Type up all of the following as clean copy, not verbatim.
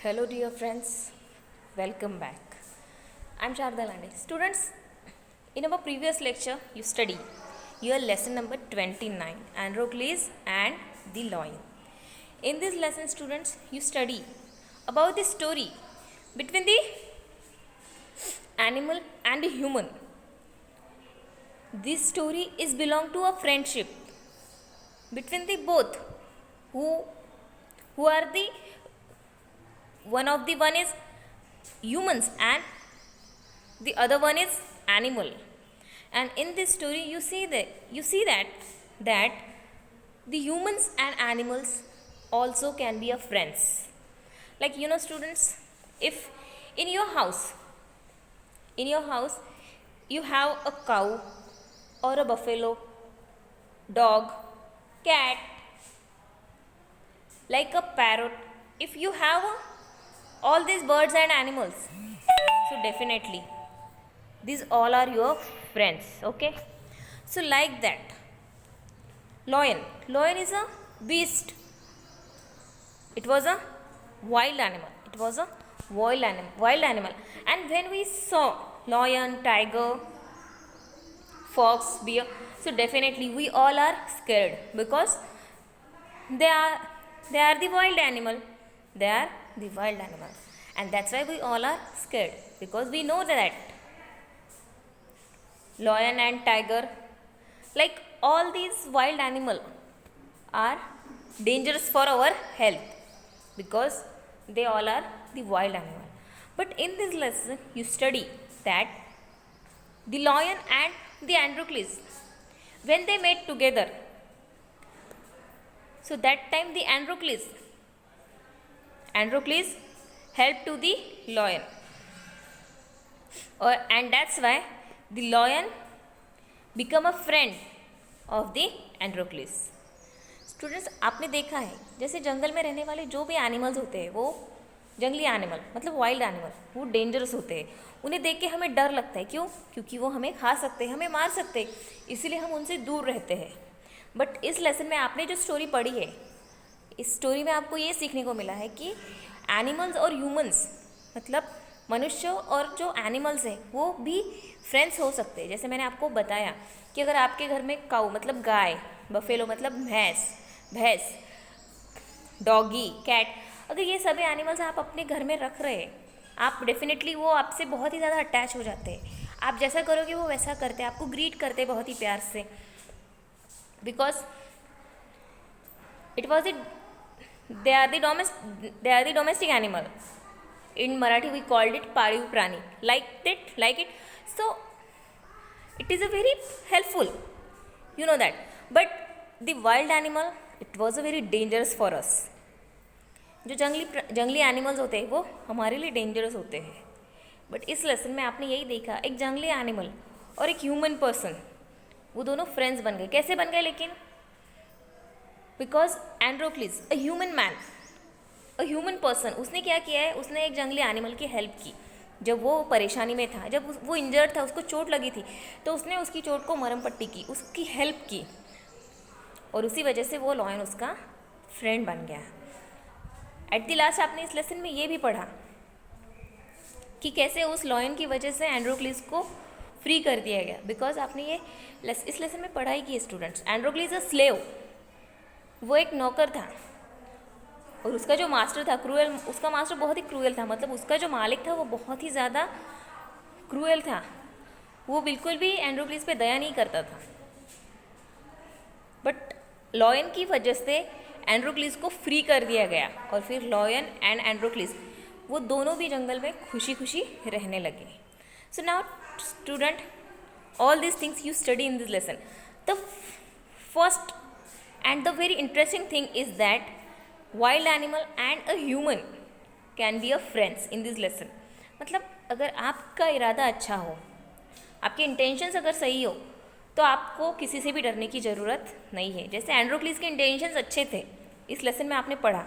Hello, dear friends. Welcome back. I'm Sharda Lande. Students, in our previous lecture, you study your lesson number 29, Androcles and the Lion. In this lesson, students, you study about the story between the animal and the human. This story is belong to a friendship between the both who are the one is humans and the other one is animal. And in this story you see that the humans and animals also can be a friends. Like students, if in your house you have a cow or a buffalo, dog, cat, like a parrot, if you have all these birds and animals, so definitely these all are your friends. Okay, so like that, lion is a beast. It was a wild animal. And when we saw lion, tiger, fox, bear, so definitely we all are scared because they are they are the wild animal. They are the wild animal, and that's why we all are scared, because we know that lion and tiger, like all these wild animal, are dangerous for our health because they all are the wild animal. But in this lesson you study that the lion and the Androcles, when they met together, so that time the Androcles helped to the lion, and that's why the lion become a friend of the Androcles. Students, आपने देखा है जैसे जंगल में रहने वाले जो भी animals होते हैं, वो जंगली एनिमल मतलब वाइल्ड एनिमल, वो डेंजरस होते हैं. उन्हें देख के हमें डर लगता है. क्यों? क्योंकि वो हमें खा सकते हैं, हमें मार सकते हैं, इसीलिए हम उनसे दूर रहते हैं. बट इस लेसन में आपने जो स्टोरी पढ़ी है, इस स्टोरी में आपको ये सीखने को मिला है कि एनिमल्स और ह्यूमंस, मतलब मनुष्य और जो एनिमल्स हैं वो भी फ्रेंड्स हो सकते हैं. जैसे मैंने आपको बताया कि अगर आपके घर में काऊ मतलब गाय, बफेलो मतलब भैंस, डॉगी, कैट, अगर ये सभी एनिमल्स आप अपने घर में रख रहे हैं, आप डेफिनेटली वो आपसे बहुत ही ज़्यादा अटैच हो जाते हैं. आप जैसा करोगे वो वैसा करते हैं, आपको ग्रीट करते हैं बहुत ही प्यार से, because it was they are the domestic animal. In Marathi we called it पाळीव प्राणी. Like it. So it is a very helpful, you know that. But the wild animal, it was a very dangerous for us. जो जंगली animals होते हैं वो हमारे लिए dangerous होते हैं. बट इस लेसन में आपने यही देखा, एक जंगली एनिमल और एक ह्यूमन पर्सन, वो दोनों फ्रेंड्स बन गए. कैसे बन गए? लेकिन because Androcles, a human person, उसने क्या किया है, उसने एक जंगली एनिमल की हेल्प की. जब वो परेशानी में था, जब वो इंजर्ड था, उसको चोट लगी थी, तो उसने उसकी चोट को मरहम पट्टी की, उसकी हेल्प की, और उसी वजह से वो लॉयन उसका फ्रेंड बन गया. एट द लास्ट आपने इस लेसन में ये भी पढ़ा कि कैसे उस लॉयन की वजह से एंड्रोक्लिस को फ्री कर दिया गया. बिकॉज आपने ये इस लेसन में पढ़ाई की स्टूडेंट्स. एंड्रोक्लिस अ स्लेव, वो एक नौकर था, और उसका जो मास्टर था क्रूएल, उसका मास्टर बहुत ही क्रूएल था. मतलब उसका जो मालिक था वो बहुत ही ज़्यादा क्रूएल था. वो बिल्कुल भी एंड्रोक्लिस पे दया नहीं करता था. बट लॉयन की वजह से एंड्रोक्लिस को फ्री कर दिया गया, और फिर लॉयन एंड एंड्रोक्लिस वो दोनों भी जंगल में खुशी खुशी रहने लगे. So now student, all these things you study in this lesson. The first and the very interesting thing is that wild animal and a human can be a friends in this lesson. मतलब अगर आपका इरादा अच्छा हो, आपके intentions अगर सही हो, तो आपको किसी से भी डरने की ज़रूरत नहीं है. जैसे एंड्रोक्लिस के इंटेंशंस अच्छे थे, इस लेसन में आपने पढ़ा,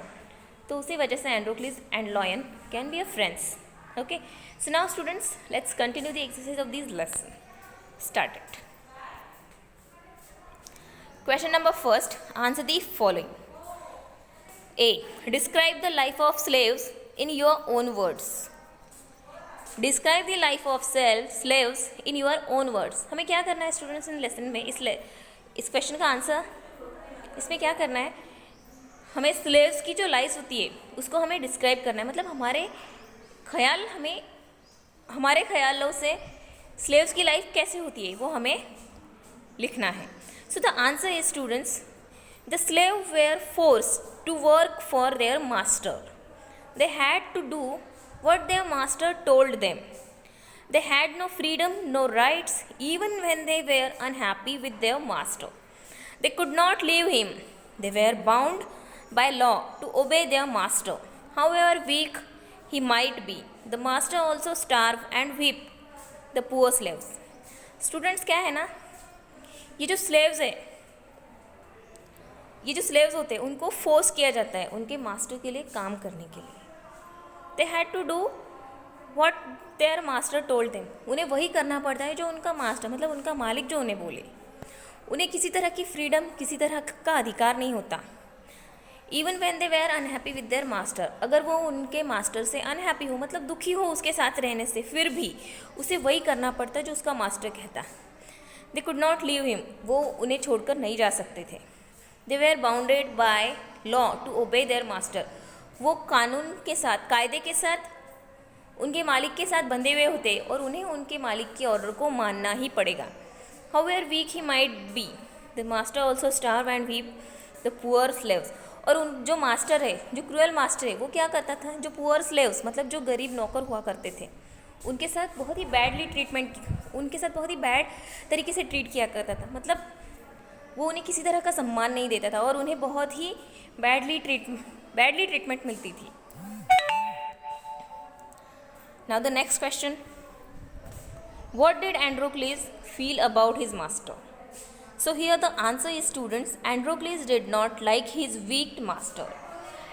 तो उसी वजह से Androcles and lion can be a friends. Okay, so now students, let's continue the exercise of this lesson. Started. Question number first, answer the following. A. Describe the life of slaves in your own words. Describe the life of slaves in your own words. हमें क्या करना है students इन lesson में? इस question का answer इसमें क्या करना है, हमें स्लेव्स की जो लाइफ होती है उसको हमें डिस्क्राइब करना है. मतलब हमारे ख्यालों से स्लेव्स की लाइफ कैसे होती है वो हमें लिखना है. So the answer is students, the slave were forced to work for their master. They had to do what their master told them. They had no freedom, no rights, even when they were unhappy with their master. They could not leave him. They were bound by law to obey their master, however weak he might be. The master also starved and whipped the poor slaves. Students, क्या है ना, ये जो slaves होते हैं उनको force किया जाता है उनके मास्टर के लिए काम करने के लिए. They had to do what their master told them. उन्हें वही करना पड़ता है जो उनका मास्टर मतलब उनका मालिक जो उन्हें बोले. उन्हें किसी तरह की फ्रीडम, किसी तरह का अधिकार नहीं होता. Even when they were unhappy with their master, अगर वो उनके मास्टर से अनहैप्पी हो मतलब दुखी हो उसके साथ रहने से, फिर भी उसे वही करना पड़ता जो उसका मास्टर कहता. They could not leave him. वो उन्हें छोड़कर नहीं जा सकते थे. They were bounded by law to obey their master. वो कानून के साथ, कायदे के साथ उनके मालिक के साथ बंधे हुए होते और उन्हें उनके मालिक के ऑर्डर को मानना ही पड़ेगा. However weak he might be, the master also starved and whipped the poor slaves. और उन जो मास्टर है, जो क्रूअल मास्टर है, वो क्या करता था, जो पुअर स्लेव्स मतलब जो गरीब नौकर हुआ करते थे उनके साथ बहुत ही उनके साथ बहुत ही बैड तरीके से ट्रीट किया करता था. मतलब वो उन्हें किसी तरह का सम्मान नहीं देता था और उन्हें बहुत ही बैडली ट्रीटमेंट मिलती थी. Now the next question, what did Androcles feel about his master? So here the answer is students, Androcles did not like his weak master.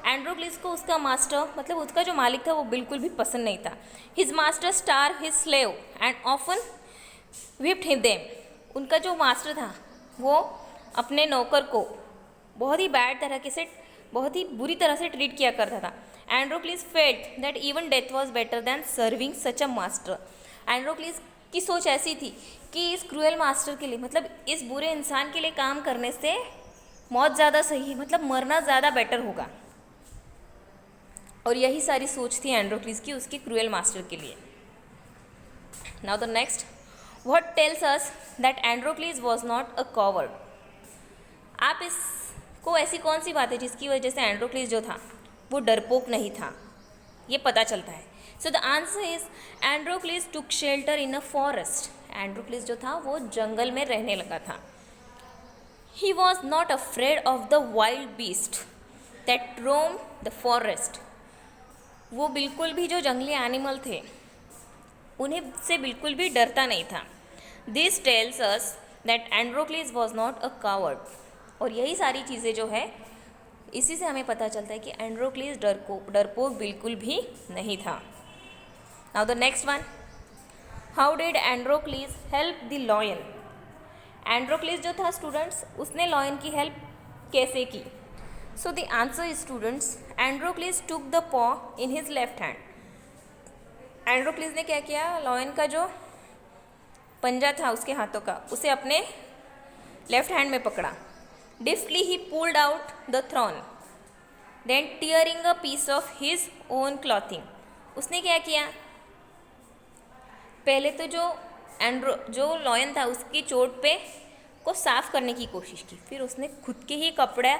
Androcles को उसका मास्टर मतलब उसका जो मालिक था वो बिल्कुल भी पसंद नहीं था. His master star his slave and often whipped him them. उनका जो मास्टर था वो अपने नौकर को बहुत ही बुरी तरह से ट्रीट किया करता था. Androcles felt that even death was better than serving such a master. Androcles की सोच ऐसी थी कि इस क्रूएल मास्टर के लिए मतलब इस बुरे इंसान के लिए काम करने से मौत ज़्यादा सही है, मतलब मरना ज़्यादा बेटर होगा. और यही सारी सोच थी एंड्रोक्लीज की उसके क्रूएल मास्टर के लिए. Now the next, what tells us that Androcles was not a coward. आप इसको ऐसी कौन सी बात है जिसकी वजह से एंड्रोक्लीज जो था वो डरपोक नहीं था, ये पता चलता है. So the answer is Androcles took shelter in a forest. Androcles जो था वो जंगल में रहने लगा था. He was not afraid of the wild beast that roam the forest. वो बिल्कुल भी जो जंगली एनिमल थे उन्हें से बिल्कुल भी डरता नहीं था. This tells us that Androcles was not a coward. और यही सारी चीज़ें जो है इसी से हमें पता चलता है कि एंड्रोक्लीज डरपोक बिल्कुल भी नहीं था. Now the next one, how did Androcles help the lion. Androcles जो था स्टूडेंट्स उसने लॉयन की हेल्प कैसे की? So the answer is students, Androcles took the paw in his left hand. Androcles ने क्या किया, लॉयन का जो पंजा था उसके हाथों का उसे अपने लेफ्ट हैंड में पकड़ा. Deftly he pulled out the thorn, then tearing a piece of his own clothing. उसने क्या किया, पहले तो जो लॉयन था उसकी चोट पे को साफ करने की कोशिश की, फिर उसने खुद के ही कपड़े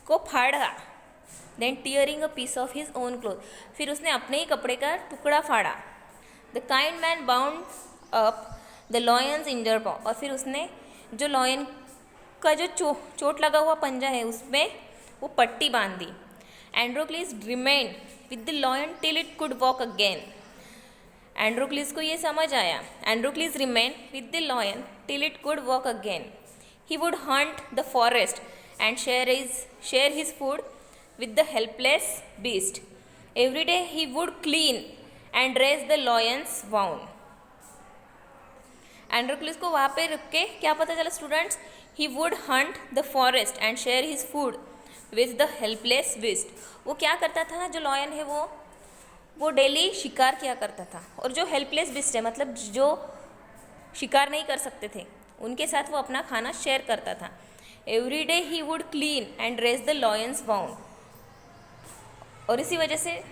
को फाड़ा. Then tearing a piece of his own cloth, फिर उसने अपने ही कपड़े का टुकड़ा फाड़ा. The kind man bound up the lion's injured paw, और फिर उसने जो लॉयन का जो चोट लगा हुआ पंजा है उसमें वो पट्टी बांध दी. Androcles remain with the lion till it could walk again. Androcles को ये समझ आया. Androcles remain with the lion till it could walk again. He would hunt the forest and share his food with the helpless beast. Every day he would clean and dress the lion's wound. Androcles को वहाँ पे रुक के क्या पता चला students, he would hunt the forest and share his food with the helpless beast. वो क्या करता था, जो लॉयन है वो वो डेली शिकार किया करता था, और जो हेल्पलेस बिस्ट है, मतलब जो शिकार नहीं कर सकते थे, उनके साथ वो अपना खाना शेयर करता था. Every day he would clean and race the lions bound. और इसी वजह से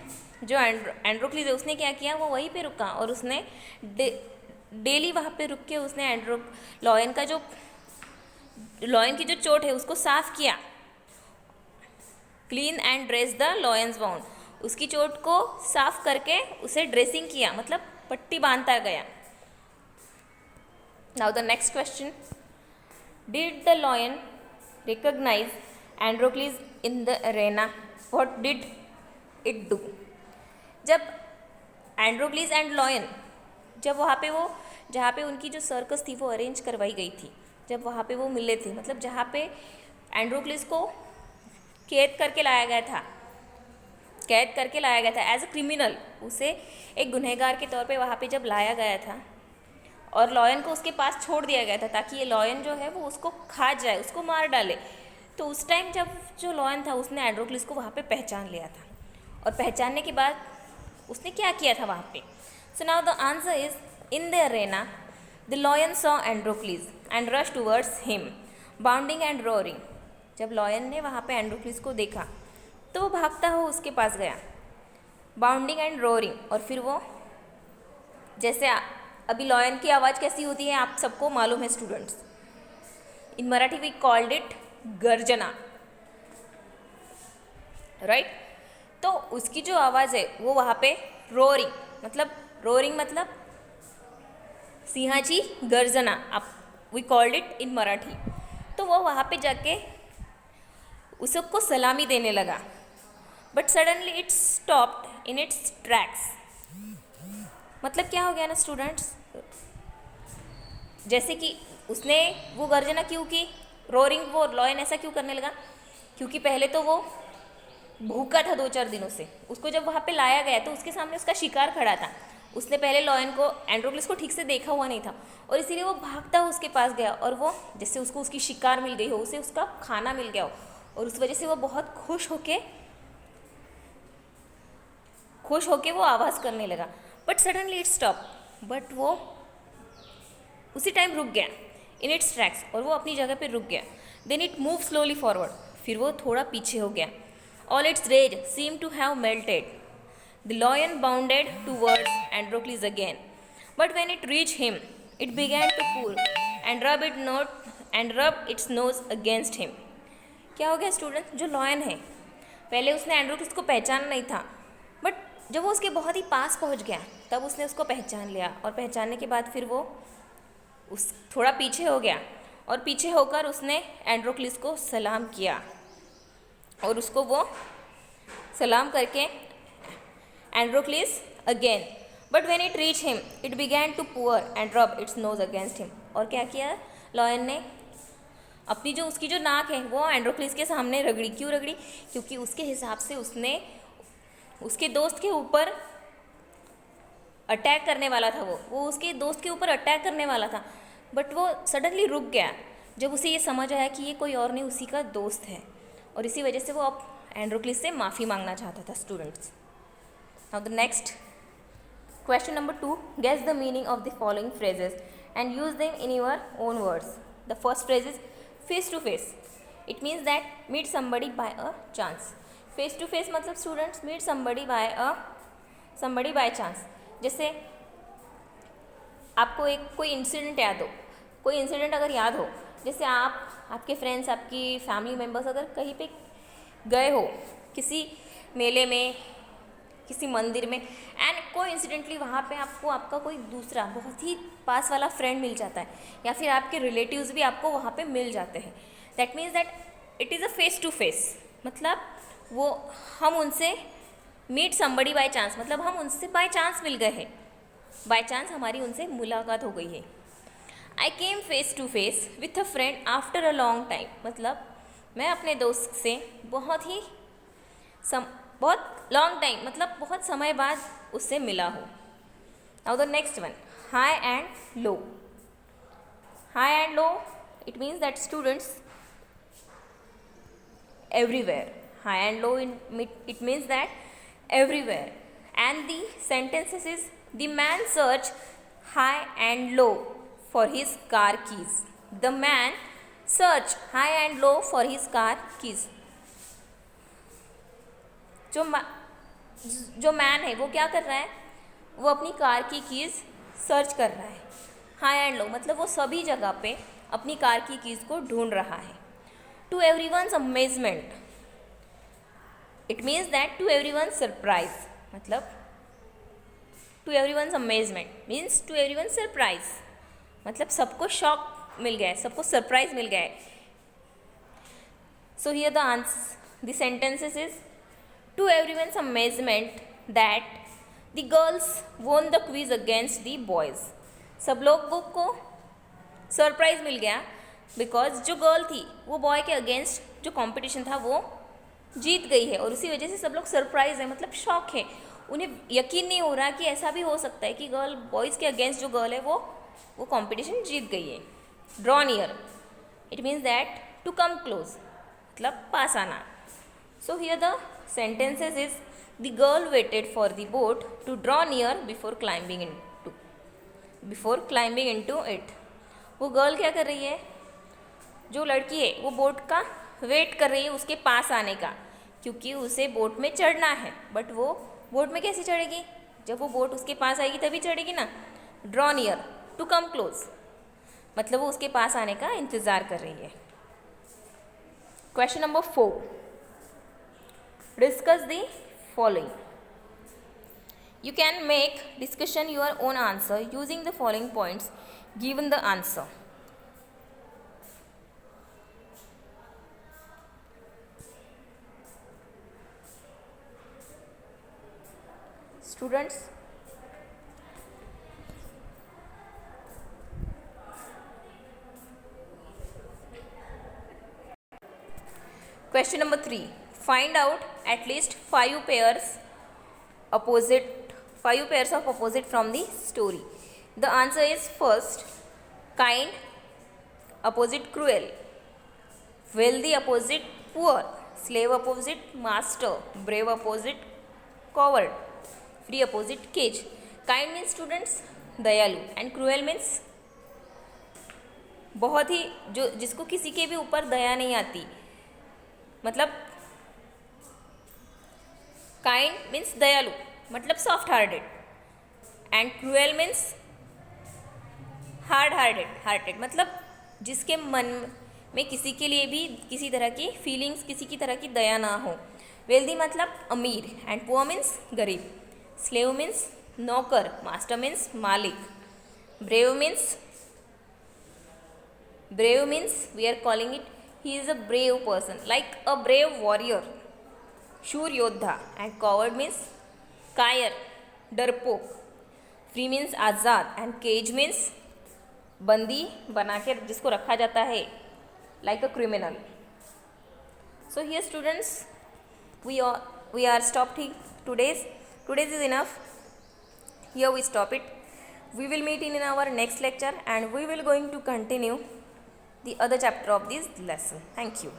जो एंड्रोक्लीज है उसने क्या किया, वो वहीं पे रुका और उसने डेली वहाँ पे रुक के उसने लॉयन की जो चोट है उसको साफ किया. Clean and dress the lions bound, उसकी चोट को साफ करके उसे ड्रेसिंग किया, मतलब पट्टी बांधता गया. Now the next question, did the lion recognise Androcles in the arena, what did it do. जब एंड्रोक्लीज एंड लॉयन, जब वहाँ पे वो जहाँ पे उनकी जो सर्कस थी वो अरेंज करवाई गई थी, जब वहाँ पे वो मिले थे, मतलब जहाँ पे एंड्रोक्लीज को कैद करके लाया गया था एज अ क्रिमिनल, उसे एक गुनहगार के तौर पे वहाँ पे जब लाया गया था और लॉयन को उसके पास छोड़ दिया गया था ताकि ये लॉयन जो है वो उसको खा जाए, उसको मार डाले. तो उस टाइम जब जो लॉयन था उसने एंड्रोक्लीज को वहाँ पे पहचान लिया था, और पहचानने के बाद उसने क्या किया था वहाँ पे. So now the answer is, in the arena the lion saw Androcles and rush towards him bounding and roaring. जब लॉयन ने वहाँ पे एंड्रोक्लीज को देखा तो वो भागता हुआ उसके पास गया, बाउंडिंग एंड रोरिंग. और फिर वो, जैसे अभी लॉयन की आवाज़ कैसी होती है आप सबको मालूम है students, in Marathi we called it गर्जना, राइट. तो उसकी जो आवाज़ है वो वहाँ पे रोरिंग मतलब सिंहाची गर्जना, आप we called it in Marathi. तो वो वहाँ पे जाके उसको सलामी देने लगा. But suddenly it stopped in its tracks. मतलब क्या हो गया ना स्टूडेंट्स, जैसे कि उसने वो गर्जना क्यों की, वो लॉयन ऐसा क्यों करने लगा, क्योंकि पहले तो वो भूखा था 2-4 दिनों से. उसको जब वहाँ पे लाया गया तो उसके सामने उसका शिकार खड़ा था. उसने पहले लॉयन को, एंड्रोक्लीज को ठीक से देखा हुआ नहीं था, और इसीलिए वो भागता हुआ उसके पास गया, और वो जैसे उसको उसकी शिकार मिल गई हो, उसे उसका खाना मिल गया हो, और उस वजह से वो बहुत खुश होके वो आवाज़ करने लगा. But suddenly it stop, but वो उसी टाइम रुक गया इन इट्स ट्रैक्स, और वो अपनी जगह पे रुक गया. Then it move slowly forward, फिर वो थोड़ा पीछे हो गया. All its rage seem to have melted. The lion bounded towards Androcles again, but when it reach him it began to pull and rub its nose against him. क्या हो गया student, जो लॉयन है पहले उसने एंड्रोक्लीज को पहचाना नहीं था, बट जब वो उसके बहुत ही पास पहुंच गया तब उसने उसको पहचान लिया, और पहचानने के बाद फिर वो थोड़ा पीछे हो गया, और पीछे होकर उसने एंड्रोक्लीज को सलाम किया, और उसको वो सलाम करके Androcles again, but when it reach him it began to purr and rub its nose against him. और क्या किया लॉयन ने, अपनी जो उसकी जो नाक है वो एंड्रोक्लीज के सामने रगड़ी. क्यों रगड़ी, क्योंकि उसके हिसाब से उसने उसके दोस्त के ऊपर अटैक करने वाला था. वो उसके दोस्त के ऊपर अटैक करने वाला था, बट वो सडनली रुक गया जब उसे ये समझ आया कि ये कोई और नहीं उसी का दोस्त है, और इसी वजह से वो अब एंड्रोक्लीज से माफ़ी मांगना चाहता था. Students, now the next question number 2, guess the meaning of the following phrases and use them in your own words. The first phrase is face to face. It means that meet somebody by a chance. Face to face मतलब students meet somebody by chance. जैसे आपको कोई incident अगर याद हो, जैसे आपके friends, आपकी फैमिली मेम्बर्स अगर कहीं पे गए हो, किसी मेले में, किसी मंदिर में, एंड कोइंसिडेंटली वहाँ पे आपको आपका कोई दूसरा बहुत ही पास वाला फ्रेंड मिल जाता है, या फिर आपके रिलेटिव्स भी आपको वहाँ पे मिल जाते हैं. That means that it is a face to face. मतलब वो हम उनसे मीट समबडी बाय चांस, मतलब हम उनसे बाय चांस मिल गए हैं, बाय चांस हमारी उनसे मुलाकात हो गई है. I came face to face with a friend after a long time. मतलब मैं अपने दोस्त से बहुत लॉन्ग टाइम मतलब बहुत समय बाद उससे मिला हूँ. Now the next one, high and low. High and low, it means that students everywhere. High and low, it means that everywhere. and the sentences is the man searched high and low for his car keys. The man searched high and low for his car keys. जो man है वो क्या कर रहा है, वो अपनी car की कीज़ सर्च कर रहा है. हाई एंड लो मतलब वो सभी जगह पे अपनी कार की कीज़ को ढूंढ रहा है. To everyone's amazement, it means that to everyone's surprise, मतलब to everyone's amazement means to everyone's surprise, मतलब सबको शॉक मिल गया है, सबको सरप्राइज मिल गया है. So here the answer, the sentences is to everyone's amazement that the girls won the quiz against the boys. सब लोगों को सरप्राइज मिल गया बिकॉज जो गर्ल थी वो बॉय के अगेंस्ट जो कंपटीशन था वो जीत गई है, और उसी वजह से सब लोग सरप्राइज है, मतलब शॉक है. उन्हें यकीन नहीं हो रहा कि ऐसा भी हो सकता है कि गर्ल बॉयज़ के अगेंस्ट जो गर्ल है वो कंपटीशन जीत गई है. Draw near, it means that to come close, मतलब पास आना. So here the sentences is the girl waited for the boat to draw near before climbing into it. वो गर्ल क्या कर रही है, जो लड़की है वो बोट का वेट कर रही है उसके पास आने का, क्योंकि उसे बोट में चढ़ना है. बट वो बोट में कैसे चढ़ेगी, जब वो बोट उसके पास आएगी तभी चढ़ेगी ना. Draw near, to come close, मतलब वो उसके पास आने का इंतज़ार कर रही है. Question number 4, discuss the following. You can make discussion your own answer using the following points given the answer. Students, question number 3, find out at least 5 pairs of opposite from the story. The answer is first, kind opposite cruel, wealthy opposite poor, slave opposite master, brave opposite coward, free opposite cage. Kind means students दयालु, and cruel means बहुत ही जिसको किसी के भी ऊपर दया नहीं आती, मतलब काइंड मीन्स दयालु, मतलब soft hearted, and cruel means hearted, मतलब जिसके मन में किसी के लिए भी किसी तरह की फीलिंग्स, किसी की तरह की दया ना हो. वेल्दी मतलब अमीर, एंड पुअर मीन्स गरीब. स्लेव मीन्स नौकर, मास्टर मीन्स मालिक. Brave means we are calling it he is a brave person, like a brave warrior, शूर योद्धा. एंड कॉवर्ड मीन्स कायर, डरपोक. फ्री मीन्स आज़ाद, एंड केज मीन्स बंदी बना के जिसको रखा जाता है, like a criminal. So here students we are stopped here. Today's is enough. Here we stop it. We will meet in our next lecture and we will going to continue the other chapter of this lesson. Thank you.